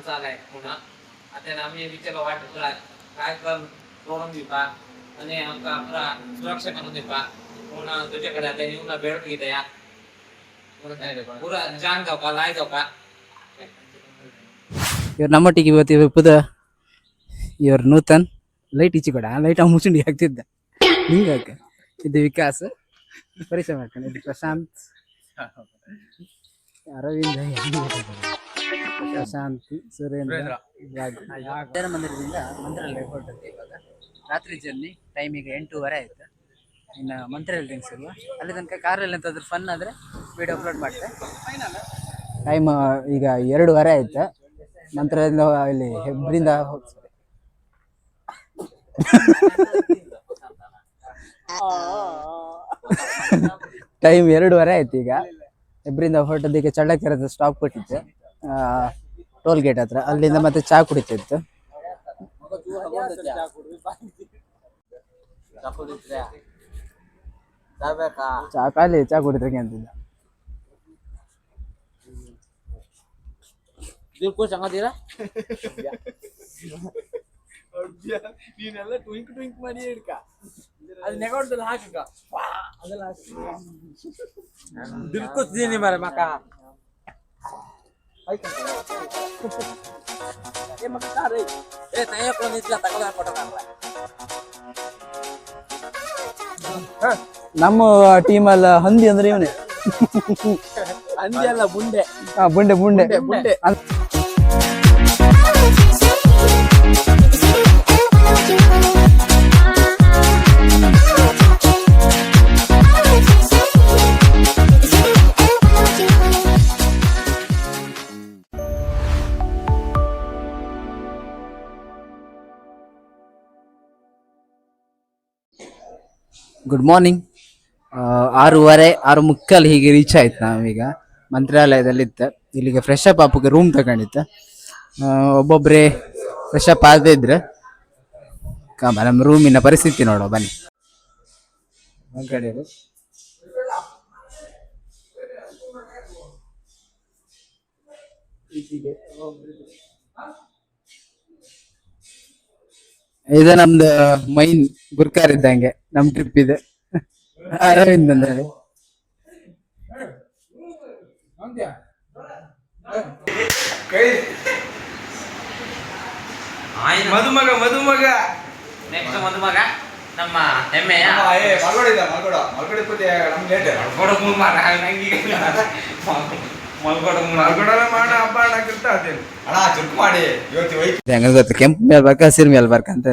चाललाय पुन्हा आता आम्ही विचारलं वाटत काय कर सोडून दिपा आणि आमका आपला सुरक्षा करून दिपा पुन्हा तुझ्याकडे आता येऊन भेट घेत या पुरा जान जावका लाय जावका ಇವ್ರು ನಮ್ಮೊಟ್ಟಿಗೆ ಇವತ್ತು ಪುದ ಇವ್ರು ನೂತನ್ ಲೈಟ್ ಈಚೆ ಕೊಡ ಲೈಟ್ ಮುಚ್ಚುಂಡಿ ಹಾಕ್ತಿದ್ದ ಹಿಂಗಾಕ ಇದು ವಿಕಾಸ್ ಪರಿಚಯ ಮಾಡ್ಕೊಂಡು ಇದು ಪ್ರಶಾಂತ್ ಅರವಿಂದ ಪ್ರಶಾಂತಿ ಸುರೇಂದ್ರ ರಾಘು ಮಂದಿರದಿಂದ ಮಂತ್ರಾಲಯ ಹೊರಟದ್ದು ಇವಾಗ ರಾತ್ರಿ ಜರ್ನಿ ಟೈಮ್ ಈಗ 8:30 ಆಯ್ತು ಇನ್ನು ಮಂತ್ರಾಲಯ ಸಿಗುವ ಅಲ್ಲಿ ತನಕ ಕಾರಲ್ಲಿ ಎಂತಾದ್ರೂ ಫನ್ ಆದರೆ ವಿಡಿಯೋ ಅಪ್ಲೋಡ್ ಮಾಡ್ತೆ ಟೈಮ್ ಈಗ 2:30 ಆಯ್ತು ನಂತರ ಇಲ್ಲಿ ಹೆಬ್ರಿಂದ ಟೈಮ್ 2:30 ಆಯ್ತು ಈಗ ಹೆಬ್ರಿಂದ ಹೊರಟದಕ್ಕೆ ಚಳ್ಳಕೆರೆ ಸ್ಟಾಪ್ ಕೊಟ್ಟಿತ್ತು ಟೋಲ್ ಗೇಟ್ ಹತ್ರ ಅಲ್ಲಿಂದ ಮತ್ತೆ ಚಾ ಕುಡಿತಿತ್ತು ಚಾ ಖಾಲಿ ಚಾ ಕುಡಿದ್ರೆ ಅಂತಿದ್ದ ಸಂಗತಿರ ನೀನೆಲ್ಲ ಟ್ವಿಂಕ್ ಟ್ವಿಂಕ್ ಮಾಡಿ ಹಿಡ್ಕ ಅದು ನೆಗೋಡ್ದಲ್ಲಿ ಹಾಕಕ್ಕ ಅದೆಲ್ಲ ದಿಲ್ಕುತ್ತೀನಿ ಮರ ಮಕ ಏ ಮಕ ಸಾರಿ ಏ ತಯ್ಯಕೊಂಡಿದ್ಲ ತಗೊಳ್ಳ ಫೋಟೋ ನಮ್ಮ ಟೀಮಲ್ಲ ಹಂದಿ ಅಂದ್ರೆ ಇವನೇ ಹಂದಿ ಅಲ್ಲ ಬುಂಡೆ ಬುಂಡೆ ಬುಂಡೆ ಬುಂಡೆ ಗುಡ್ ಮಾರ್ನಿಂಗ್ 6:30 ಹೀಗೆ ರೀಚ್ ಆಯ್ತು ನಾವೀಗ ಮಂತ್ರಾಲಯದಲ್ಲಿತ್ತು ಇಲ್ಲಿಗೆ ಫ್ರೆಶ್ ಅಪ್ ಆಪಕ್ಕೆ ರೂಮ್ ತಗೊಂಡಿತ್ತು ಒಬ್ಬೊಬ್ಬರೇ ಫ್ರೆಶ್ ಅಪ್ ಆಗದಿದ್ರೆ ನಮ್ಮ ರೂಮಿನ ಪರಿಸ್ಥಿತಿ ನೋಡೋ ಬನ್ನಿ ಇದು ನಮ್ದು ಮೈನ್ ಗುರ್ಕಾರ್ ಇದ್ದಂಗೆ ನಮ್ ಟ್ರಿಪ್ ಇದೆ ಅರವಿಂದ್ ಅಂದ್ರೆ ಮದುಮಗ ಮದುಮಗ ನೆಕ್ಸ್ಟ್ ಮದುಮಗ ನಮ್ಮ ಹೆಮ್ಮೆಯ ಗೊತ್ತು ಕೆಂಪು ಮೇಲ್ ಬರ್ಕ ಹಸಿರು ಮೇಲ್ ಬರ್ಕಂತ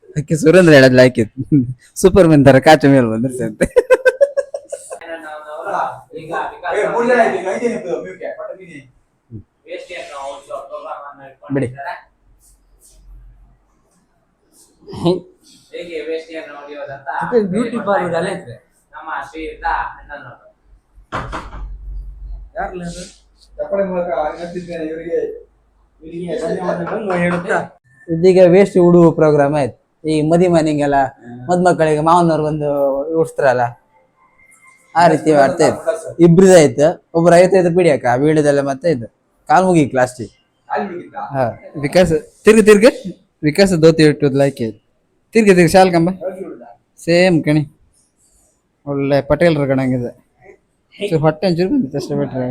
ಅದಕ್ಕೆ ಸುರೇಂದ್ರ ಹೇಳದ್ ಹಾಕಿತ್ತು ಸೂಪರ್ ಮೆನ್ ತರ ಕಾಚು ಮೇಲ್ ಬಂದಿರ್ತಂತೆ ಬಿಡಿ ಬ್ಯೂಟಿ ಪಾರ್ಲರ್ ಅಲ್ಲೇ ಇದ್ರೆ ನಮ್ಮ ಶ್ರೀಯುತ ಇದೀಗ ವೇಸ್ಟ್ ಉಡುವ ಪ್ರೋಗ್ರಾಮ್ ಆಯ್ತು ಈ ಮದಿ ಮನೆಗೆಲ್ಲ ಮದ್ಮಕ್ಕಳಿಗೆ ಮಾವನವ್ರು ಬಂದು ಉಡ್ಸ್ತಾರಲ್ಲ ಆ ರೀತಿ ಮಾಡ್ತಾ ಇತ್ತು ಇಬ್ರದಾಯ್ತು ಒಬ್ರು 55 ಬಿಡಿಯಕ್ಕ ಬೀಳದಲ್ಲ ಮತ್ತೆ ಇದು ಕಾಲ್ ಮುಗಿ ಲಾಸ್ಟಿಗೆ ಹಾ ವಿಕಾಸ್ ತಿರ್ಗಿ ವಿಕಾಸ ಧೋತಿ ಇಟ್ಟುದ್ ಲೈಕ್ ತಿರ್ಗಿ ಶಾಲ್ ಕಂಬ ಸೇಮ್ ಕಣಿ ಒಳ್ಳೆ ಪಟೇಲ್ರ ಕಣಂಗಿದೆ ಹೊಟ್ಟೆ ಒಂಚೂರು ಬಂದಿತ್ತು ಅಷ್ಟೇ ಬಿಟ್ರೆ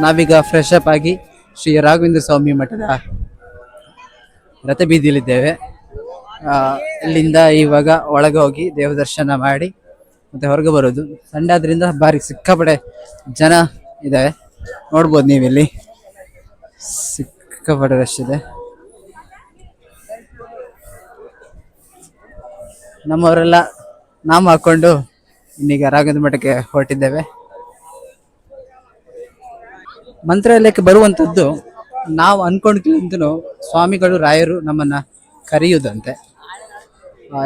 ನಾವೀಗ ಫ್ರೆಶ್ ಅಪ್ ಆಗಿ ಶ್ರೀ ರಾಘವೇಂದ್ರ ಸ್ವಾಮಿ ಮಠದ ರಥಬೀದಿಯಲ್ಲಿದ್ದೇವೆ. ಇಲ್ಲಿಂದ ಇವಾಗ ಒಳಗೆ ಹೋಗಿ ದೇವ ದರ್ಶನ ಮಾಡಿ ಮತ್ತೆ ಹೊರಗೆ ಬರೋದು. ಸಂಡೆ ಆದ್ರಿಂದ ಬಾರಿ ಸಿಕ್ಕಾಪಡೆ ಜನ ಇದಾವೆ, ನೋಡ್ಬೋದು ನೀವಿಲ್ಲಿ ಸಿಕ್ಕಾಪಡೆ ರಶ್ ಇದೆ. ನಮ್ಮವರೆಲ್ಲ ನಾಮ ಹಾಕೊಂಡು ಇನ್ನೀಗ ರಾಘವೇಂದ್ರ ಮಠಕ್ಕೆ ಹೊರಟಿದ್ದೇವೆ. ಮಂತ್ರಾಲಯಕ್ಕೆ ಬರುವಂಥದ್ದು ನಾವು ಅನ್ಕೊಂಡ್ಕಿಂತನೂ ಸ್ವಾಮಿಗಳು ರಾಯರು ನಮ್ಮನ್ನ ಕರೆಯುವುದಂತೆ.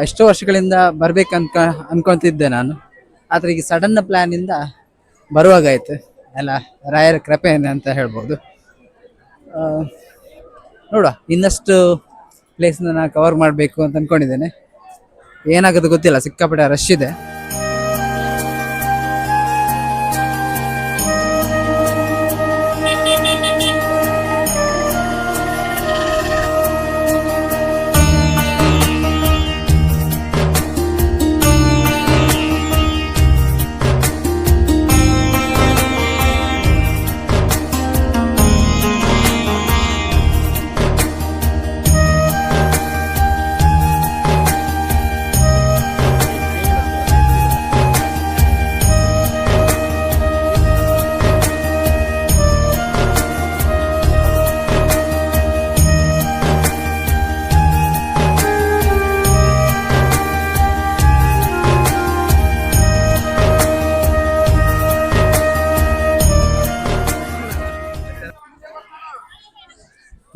ಎಷ್ಟೋ ವರ್ಷಗಳಿಂದ ಬರ್ಬೇಕಂತ ಅನ್ಕೊಂತಿದ್ದೆ ನಾನು, ಆದರೆ ಈಗ ಸಡನ್ ಪ್ಲ್ಯಾನಿಂದ ಬರುವಾಗಾಯ್ತು. ಎಲ್ಲ ರಾಯರ ಕೃಪೆ ಅಂತ ಹೇಳ್ಬೋದು. ನೋಡುವ, ಇನ್ನಷ್ಟು ಪ್ಲೇಸ್ನ ನಾನು ಕವರ್ ಮಾಡಬೇಕು ಅಂತ ಅಂದ್ಕೊಂಡಿದ್ದೇನೆ. ಏನಾಗೋದು ಗೊತ್ತಿಲ್ಲ, ಸಿಕ್ಕಾಪಟ್ಟೆ ರಶ್ ಇದೆ.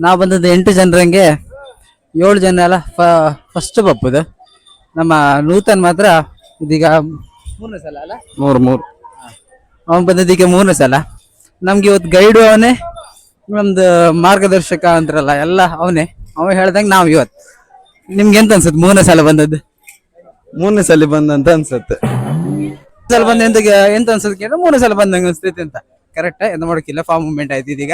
ನಾವು ಬಂದದ್ದು 8 ಜನರಂಗೆ 7 ಜನ ಅಲ್ಲ ಫಸ್ಟ್ ಬಪ್ಪುದು. ನಮ್ಮ ನೂತನ್ ಮಾತ್ರ ಇದೀಗ 3ನೇ ಸಲ ಅಲ್ಲ, 3 ಅವನ್ ಬಂದದ್ದು ಈಗ 3ನೇ ಸಲ. ನಮ್ಗೆ ಇವತ್ತು ಗೈಡು ಅವನೇ, ನಮ್ದು ಮಾರ್ಗದರ್ಶಕ ಅಂತಾರಲ್ಲ ಎಲ್ಲ ಅವನೇ. ಅವ ಹೇಳ್ದಂಗೆ ನಾವು ಇವತ್ತು. ನಿಮ್ಗೆ ಎಂತ ಅನ್ಸುತ್ತೆ 3ನೇ ಸಲ ಬಂದದ್ದು? 3ನೇ ಸಲ ಬಂದಂತ ಅನ್ಸತ್ತೆ. ಸಲ ಬಂದ ಎಂತ ಅನ್ಸುತ್ತೆ ಕೇಳಿದ್ರೆ 3ನೇ ಸಲ ಬಂದಂಗೆ ಅನ್ಸ್ತೈತೆ ಅಂತ. ಕರೆಕ್ಟ್, ಎಂತ ಮಾಡೋಕ್ಕಿಲ್ಲ, ಫಾರ್ಮ್ ಮೂವ್ಮೆಂಟ್ ಆಯ್ತು ಇದೀಗ.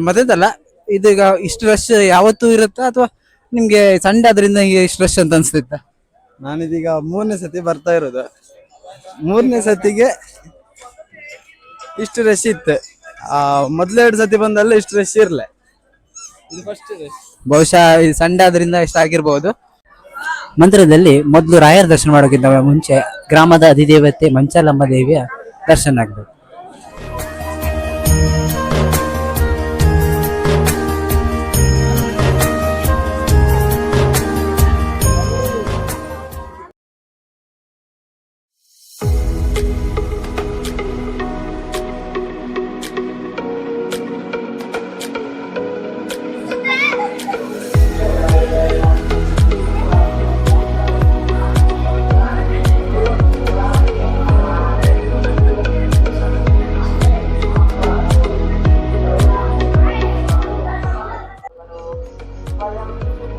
ಮತ್ತೆಂತಲ್ಲ, ಇದೀಗ ಇಷ್ಟು ರಶ್ ಯಾವತ್ತೂ ಇರುತ್ತಾ ಅಥವಾ ನಿಮ್ಗೆ ಸಂಡೆ ಆದ್ರಿಂದ ಇಷ್ಟು ರಶ್ ಅಂತ ಅನ್ಸ್ತೈತ? ನಾನಿದೀಗ 3ನೇ ಸತಿ ಬರ್ತಾ ಇರೋದು. 3ನೇ ಸತಿಗೆ ಇಷ್ಟು ರಶ್ ಇತ್ತು. ಮೊದ್ಲೆರಡು ಸತಿ ಬಂದಲ್ಲ ಇಷ್ಟು ರಶ್ ಇರ್ಲೆ, ಇದು ಫಸ್ಟ್ ರಶ್. ಬಹುಶಃ ಈ ಸಂಡೆ ಆದ್ರಿಂದ ಇಷ್ಟ ಆಗಿರ್ಬೋದು. ಮಂದಿರದಲ್ಲಿ ಮೊದಲು ರಾಯರ ದರ್ಶನ ಮಾಡೋಕ್ಕಿಂತ ಮುಂಚೆ ಗ್ರಾಮದ ಅಧಿದೇವತೆ ಮಂಚಾಲಮ್ಮ ದೇವಿಯ ದರ್ಶನ ಆಗ್ಬೇಕು.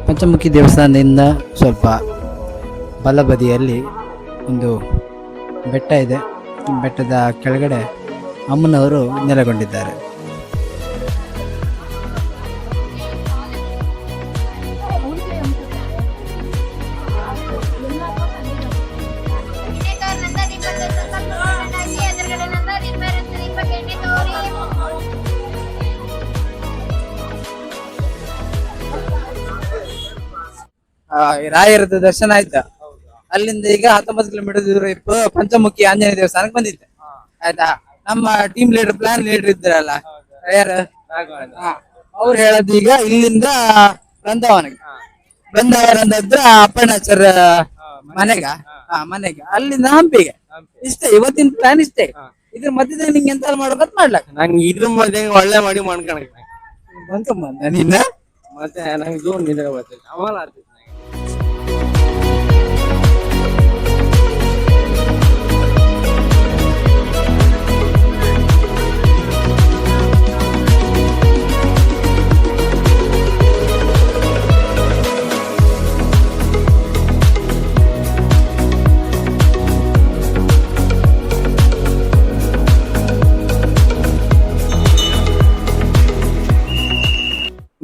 ಪಂಚಮುಖಿ ದೇವಸ್ಥಾನದಿಂದ ಸ್ವಲ್ಪ ಬಲಬದಿಯಲ್ಲಿ ಒಂದು ಬೆಟ್ಟ ಇದೆ. ಬೆಟ್ಟದ ಕೆಳಗಡೆ ಅಮ್ಮನವರು ನೆಲೆಗೊಂಡಿದ್ದಾರೆ. ರಾಯರದ ದರ್ಶನ ಆಯ್ತಾ? ಅಲ್ಲಿಂದ ಈಗ 19 ಕಿಲೋಮೀಟರ್ ದೂರ ಪಂಚಮುಖಿ ಆಂಜನೇಯ ದೇವಸ್ಥಾನಕ್ಕೆ ಬಂದಿದ್ದೆ. ಆಯ್ತಾ? ನಮ್ಮ ಟೀಮ್ ಲೀಡರ್, ಪ್ಲಾನ್ ಲೀಡರ್ ಇದ್ರಲ್ಲ ಯಾರು, ಅವ್ರು ಹೇಳದ್ ಈಗ ಇಲ್ಲಿಂದ ಬೃಂದಾವನದ ಅಪ್ಪಣ್ಣಾಚಾರ್ಯ ಮನೆಗೆ ಅಲ್ಲಿಂದ ಹಂಪಿಗೆ. ಇಷ್ಟೇ ಇವತ್ತಿನ ಪ್ಲಾನ್, ಇಷ್ಟೇ. ಇದ್ರ ಮಧ್ಯದಲ್ಲಿ ನಿಂಗೆ ಎಂತ ಮಾಡ್ಬೇಕಂತ ಮಾಡ್ಲಕ್ಕ ನಂಗೆ ಇದ್ರ ಮಧ್ಯೆ ಒಳ್ಳೆ ಮಾಡಿ ಮಾಡ್ಕೊಳಕ್ ನಿನ್ನ ಮತ್ತೆ ನಂಗೆ ಜೋನ್ ನಿದ್ರೆ ಬರ್ತೈತೆ ಅಮಲ ಆಗ್ತೈತೆ.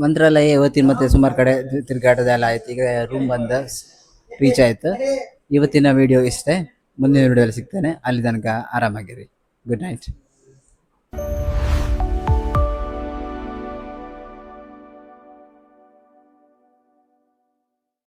ಮಂತ್ರಾಲಯ ಇವತ್ತಿನ ಮತ್ತೆ ಸುಮಾರು ಕಡೆ ತಿರುಗಾಟದೆಲ್ಲ ಆಯ್ತು. ಈಗ ರೂಮ್ ಬಂದ ರೀಚ್ ಆಯ್ತು. ಇವತ್ತಿನ ವಿಡಿಯೋ ಇಷ್ಟೇ. ಮುಂದಿನ ವಿಡಿಯೋದಲ್ಲಿ ಸಿಗ್ತೇನೆ. ಅಲ್ಲಿ ತನಕ ಆರಾಮಾಗಿರಿ. Good night.